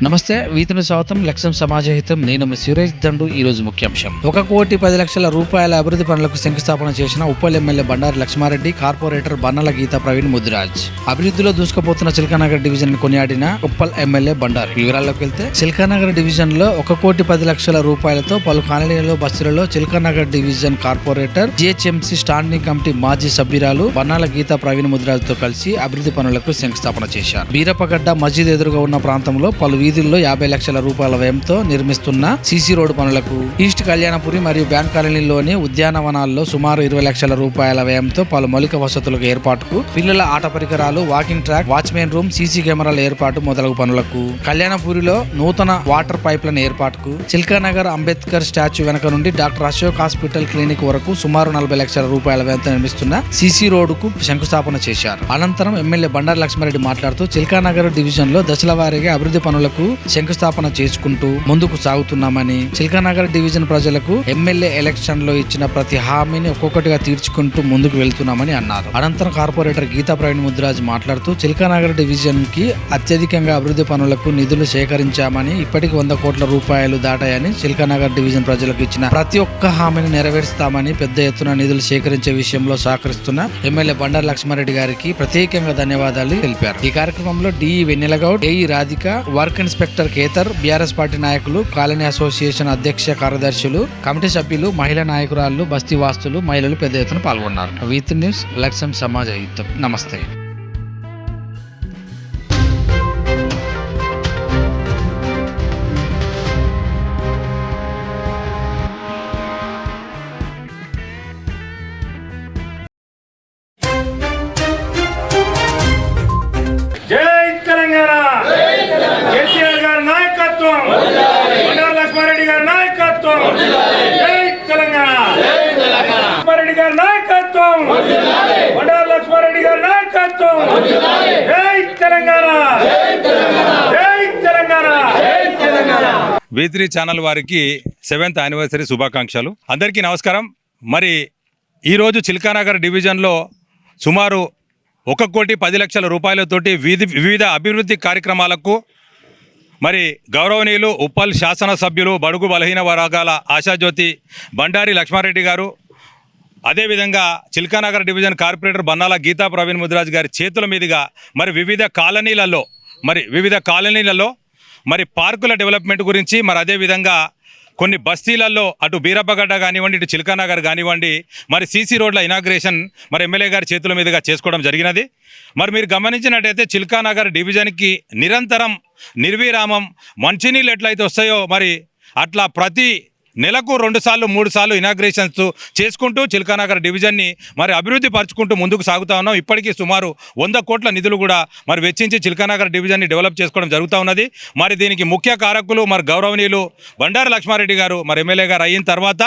నమస్తే, వీతిని స్వాగతం. లక్ష్యం సమాజహితం. నేను మీ సురేష్ దండు. ఈ రోజు ముఖ్యాంశం. 1,10,00,000 రూపాయల అభివృద్ధి పనులకు శంకుస్థాపన చేసిన ఉప్పల్ ఎమ్మెల్యే బండారి లక్ష్మారెడ్డి, కార్పొరేటర్ బన్నల గీతా ప్రవీణ్ ముదిరాజ్. అభివృద్ధిలో దూసుకుపోతున్న చిలకానగర్ డివిజన్ కొనియాడిన ఉప్పల్ ఎమ్మెల్యే బండారి. వివరాల్లోకి వెళ్తే, చిలకానగర్ డివిజన్ లో 1,10,00,000 రూపాయలతో పలు కాలనీలలో, బస్సులలో Chilakanagar division corporator, GHMC standing committee మాజీ సభ్యురాలు బన్నల గీతా ప్రవీణ్ ముదిరాజ్ తో కలిసి అభివృద్ధి పనులకు శంకుస్థాపన చేశారు. బీరపగడ్డ మస్జిద్ ఎదురుగా ఉన్న ప్రాంతంలో పలు వీధుల్లో 50 లక్షల రూపాయల వ్యయంతో నిర్మిస్తున్న సీసీ రోడ్డు పనులకు, ఈస్ట్ కళ్యాణపురి మరియు బ్యాంక్ కాలనీలోని ఉద్యానవనాల్లో సుమారు 20 లక్షల రూపాయల వ్యయంతో పలు మౌలిక వసతులకు ఏర్పాటుకు, పిల్లల ఆట పరికరాలు, walking track, watchmen room, CC కెమెరాల ఏర్పాటు మొదలగు పనులకు, కళ్యాణపురిలో నూతన వాటర్ పైప్లైన్ ఏర్పాటుకు, చిల్కానగర్ అంబేద్కర్ స్టాచ్యూ వెనక నుండి డాక్టర్ అశోక్ హాస్పిటల్ క్లినిక్ వరకు సుమారు 40 లక్షల రూపాయల వ్యయంతో నిర్మిస్తున్న సీసీ రోడ్డుకు శంకుస్థాపన చేశారు. అనంతరం ఎమ్మెల్యే బండారి లక్ష్మారెడ్డి మాట్లాడుతూ, చిల్కానగర్ డివిజన్ లో దశల వారీగా అభివృద్ధి పనులకు శంకుస్థాపన చేసుకుంటూ ముందుకు సాగుతున్నామని, చిల్కానగర్ డివిజన్ ప్రజలకు ఎమ్మెల్యే ఎలక్షన్ లో ఇచ్చిన ప్రతి హామీని ఒక్కొక్కటిగా తీర్చుకుంటూ ముందుకు వెళ్తున్నామని అన్నారు. అనంతరం కార్పొరేటర్ గీతా ప్రవీణ్ ముదిరాజ్ మాట్లాడుతూ, చిల్కానగర్ డివిజన్ కి అత్యధికంగా అభివృద్ధి పనులకు నిధులు సేకరించామని, ఇప్పటికి 100 కోట్ల రూపాయలు దాటాయని, చిల్కానగర్ డివిజన్ ప్రజలకు ఇచ్చిన ప్రతి ఒక్క హామీని నెరవేరుస్తామని, పెద్ద ఎత్తున నిధులు సేకరించే విషయంలో సహకరిస్తున్న ఎమ్మెల్యే బండారి లక్ష్మారెడ్డి గారికి ప్రత్యేకంగా ధన్యవాదాలు తెలిపారు. ఈ కార్యక్రమంలో DE Vennela Goud, AE Radhika, work inspector Kethar, BRS party నాయకులు, కాలనీ అసోసియేషన్ అధ్యక్ష కార్యదర్శులు, కమిటీ సభ్యులు, మహిళా నాయకురాళ్లు, బస్తీ వాస్తులు, మహిళలు పెద్ద ఎత్తున పాల్గొన్నారు. వీతి న్యూస్, లక్ష్యం సమాజ హితం. నమస్తే. జై తెలంగాణ. కేసీఆర్ గారి నాయకత్వం, బండారి లక్ష్మారెడ్డి గారి నాయకత్వం. జై తెలంగాణ. లక్ష్మారెడ్డి గారి నాయకత్వం, బండారి లక్ష్మారెడ్డి గారి నాయకత్వం. జై తెలంగాణ. జై తెలంగాణ. V3 ఛానల్ వారికి 7th యానివర్సరీ శుభాకాంక్షలు. అందరికీ నమస్కారం. మరి ఈరోజు చిల్కానగర్ డివిజన్లో సుమారు 1,10,00,000 రూపాయలతోటి వివిధ అభివృద్ధి కార్యక్రమాలకు మరి గౌరవనీయులు ఉప్పల్ శాసనసభ్యులు, బడుగు బలహీన వర్గాల ఆశాజ్యోతి బండారి లక్ష్మారెడ్డి గారు, అదేవిధంగా చిల్కానగర్ డివిజన్ కార్పొరేటర్ బన్నాల గీతా ప్రవీణ్ ముదిరాజ్ గారి చేతుల మీదుగా మరి వివిధ కాలనీలలో మరి పార్కుల డెవలప్మెంట్ గురించి, మరి అదేవిధంగా కొన్ని బస్తీలలో అటు బీరప్పగడ్డ కానివ్వండి, ఇటు చిల్కానగర్ కానివ్వండి, మరి సీసీ రోడ్ల ఇనాగ్రేషన్ మరి ఎమ్మెల్యే గారి చేతుల మీదుగా చేసుకోవడం జరిగినది. మరి మీరు గమనించినట్టయితే చిల్కానగర్ డివిజన్కి నిరంతరం నిర్విరామం మంచినీళ్ళు ఎట్లయితే వస్తాయో మరి అట్లా ప్రతి నెలకు 2 సార్లు 3 సార్లు ఇనాగ్రేషన్స్ చేసుకుంటూ చిల్కానగర్ డివిజన్ని మరి అభివృద్ధి పరుచుకుంటూ ముందుకు సాగుతూ ఉన్నాం. ఇప్పటికీ సుమారు 100 కోట్ల నిధులు కూడా మరి వెచ్చించి చిల్కానగర్ డివిజన్ని డెవలప్ చేసుకోవడం జరుగుతూ ఉన్నది. మరి దీనికి ముఖ్య కారకులు మరి గౌరవనీయులు బండారి లక్ష్మారెడ్డి గారు మరి ఎమ్మెల్యే గారు అయిన తర్వాత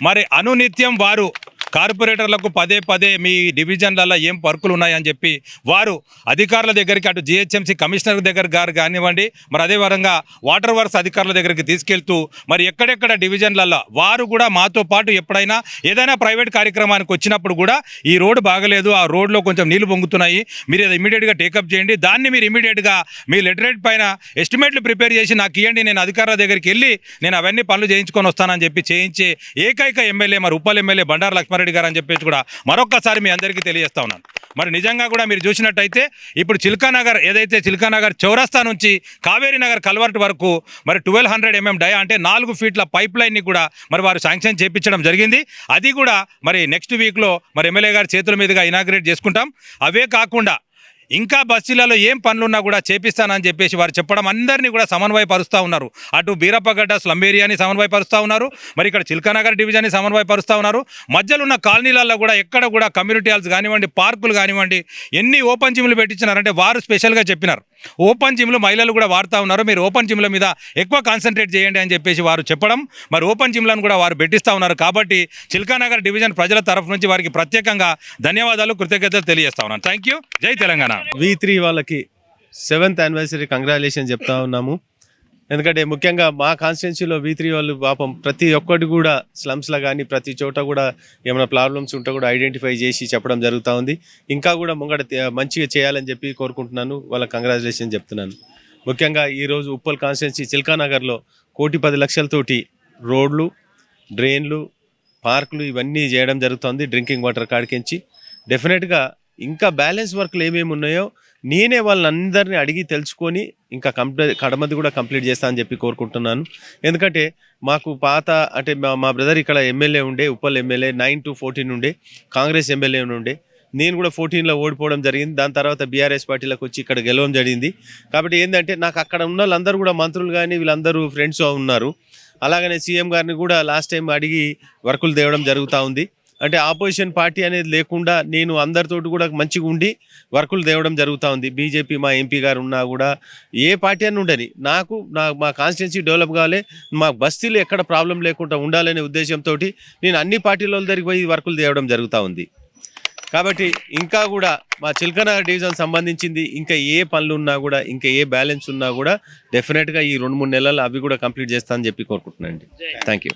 మరి అనునిత్యం వారు కార్పొరేటర్లకు పదే మీ డివిజన్లలో ఏం వర్కులు ఉన్నాయని చెప్పి వారు అధికారుల దగ్గరికి, అటు జిహెచ్ఎంసీ కమిషనర్ దగ్గర గారు కానివ్వండి, మరి అదేవిధంగా వాటర్ వర్క్స్ అధికారుల దగ్గరికి తీసుకెళ్తూ మరి ఎక్కడెక్కడ డివిజన్లలో వారు కూడా మాతో పాటు ఎప్పుడైనా ఏదైనా ప్రైవేట్ కార్యక్రమానికి వచ్చినప్పుడు కూడా ఈ రోడ్డు బాగలేదు, ఆ రోడ్లో కొంచెం నీళ్లు పొంగుతున్నాయి, మీరు అది ఇమీడియట్గా టేకప్ చేయండి, దాన్ని మీరు ఇమీడియట్గా మీ లెటరేట్ పైన ఎస్టిమేట్లు ప్రిపేర్ చేసి నాకు ఇవ్వండి, నేను అధికారుల దగ్గరికి వెళ్ళి నేను అవన్నీ పనులు చేయించుకొని వస్తానని చెప్పి చేయించే ఏకైక ఎమ్మెల్యే మరి ఉప్పల్ ఎమ్మెల్యే బండారి లక్ష్మారెడ్డి గారు అని చెప్పేసి కూడా మరొక్కసారి మీ అందరికీ తెలియజేస్తా ఉన్నాను. మరి నిజంగా కూడా మీరు చూసినట్టయితే ఇప్పుడు చిల్కానగర్ చౌరస్తా నుంచి కావేరీ నగర్ కల్వర్ట్ వరకు మరి 1200 mm డయా అంటే 4 ఫీట్ల పైప్ లైన్ని కూడా మరి వారు శాంక్షన్ చేయించడం జరిగింది. అది కూడా మరి నెక్స్ట్ వీక్లో మరి ఎమ్మెల్యే గారి చేతుల మీదుగా ఇనాగ్రేట్ చేసుకుంటాం. అవే కాకుండా ఇంకా బస్తీలలో ఏం పనులున్నా కూడా చేపిస్తానని చెప్పేసి వారు చెప్పడం అందరినీ కూడా సమన్వయపరుస్తూ ఉన్నారు. అటు బీరప్పగడ్డ స్లమ్ ఏరియాని సమన్వయపరుస్తూ ఉన్నారు, మరి ఇక్కడ చిల్కానగర్ డివిజన్ని సమన్వయపరుస్తూ ఉన్నారు. మధ్యలో ఉన్న కాలనీలలో కూడా ఎక్కడ కూడా కమ్యూనిటీ హాల్స్ కానివ్వండి, పార్కులు కానివ్వండి, ఎన్ని ఓపెన్ జిమ్లు పెట్టించినారంటే వారు స్పెషల్గా చెప్పినారు. ఓపెన్ జిమ్లు మహిళలు కూడా వాడుతూ ఉన్నారు, మీరు ఓపెన్ జిమ్ల మీద ఎక్కువ కాన్సన్ట్రేట్ చేయండి అని చెప్పేసి వారు చెప్పడం, మరి ఓపెన్ జిమ్లను కూడా వారు పెట్టిస్తూ ఉన్నారు. కాబట్టి చిల్కానగర్ డివిజన్ ప్రజల తరఫు నుంచి వారికి ప్రత్యేకంగా ధన్యవాదాలు, కృతజ్ఞతలు తెలియజేస్తా ఉన్నాను. Thank you. జై తెలంగాణ. V3 వాళ్ళకి 7th యానివర్సరీ కంగ్రాచులేషన్ చెప్తా ఉన్నాము. ఎందుకంటే ముఖ్యంగా మా కాన్స్టిట్యున్సీలో V3 వాళ్ళు పాపం ప్రతి ఒక్కటి కూడా స్లమ్స్లో కానీ ప్రతి చోట కూడా ఏమైనా ప్రాబ్లమ్స్ ఉంటే కూడా ఐడెంటిఫై చేసి చెప్పడం జరుగుతూ ఉంది. ఇంకా కూడా ముంగట మంచిగా చేయాలని చెప్పి కోరుకుంటున్నాను. వాళ్ళకి కంగ్రాచులేషన్ చెప్తున్నాను. ముఖ్యంగా ఈరోజు ఉప్పల్ కాన్స్టిట్యున్సీ చిల్కానగర్లో 1,10,00,000తోటి రోడ్లు, డ్రైన్లు, పార్కులు ఇవన్నీ చేయడం జరుగుతుంది. డ్రింకింగ్ వాటర్ కాడికించి డెఫినెట్గా ఇంకా బ్యాలెన్స్ వర్క్లు ఏమేమి ఉన్నాయో నేనే వాళ్ళందరినీ అడిగి తెలుసుకొని ఇంకా కడమది కూడా కంప్లీట్ చేస్తా అని చెప్పి కోరుకుంటున్నాను. ఎందుకంటే మాకు పాత అంటే మా బ్రదర్ ఇక్కడ ఎమ్మెల్యే ఉండే, ఉప్పల్ ఎమ్మెల్యే 9 to 14 ఉండే, కాంగ్రెస్ ఎమ్మెల్యే ఉండే. నేను కూడా 14లో ఓడిపోవడం జరిగింది. దాని తర్వాత బీఆర్ఎస్ పార్టీలోకి వచ్చి ఇక్కడ గెలవడం జరిగింది. కాబట్టి ఏంటంటే నాకు అక్కడ ఉన్న వాళ్ళందరూ కూడా మంత్రులు కానీ వీళ్ళందరూ ఫ్రెండ్స్ ఉన్నారు. అలాగనే సీఎం గారిని కూడా లాస్ట్ టైం అడిగి వర్కులు తేవడం జరుగుతూ ఉంది. అంటే ఆపోజిషన్ పార్టీ అనేది లేకుండా నేను అందరితోటి కూడా మంచిగా ఉండి వర్కులు తేవడం జరుగుతూ ఉంది. బీజేపీ మా ఎంపీ గారు ఉన్నా కూడా ఏ పార్టీ అని ఉండని మా కాన్స్టిట్యున్సీ డెవలప్ కావాలి, మా బస్తీలు ఎక్కడ ప్రాబ్లం లేకుండా ఉండాలనే ఉద్దేశంతో నేను అన్ని పార్టీల దగ్గరికి పోయి వర్కులు తేవడం జరుగుతూ ఉంది. కాబట్టి ఇంకా కూడా మా చిల్కనగర్ డివిజన్ సంబంధించింది ఇంకా ఏ పనులు ఉన్నా కూడా ఇంకా ఏ బ్యాలెన్స్ ఉన్నా కూడా డెఫినెట్గా ఈ 2-3 నెలలు అవి కూడా కంప్లీట్ చేస్తానని చెప్పి కోరుకుంటున్నాను అండి. Thank you.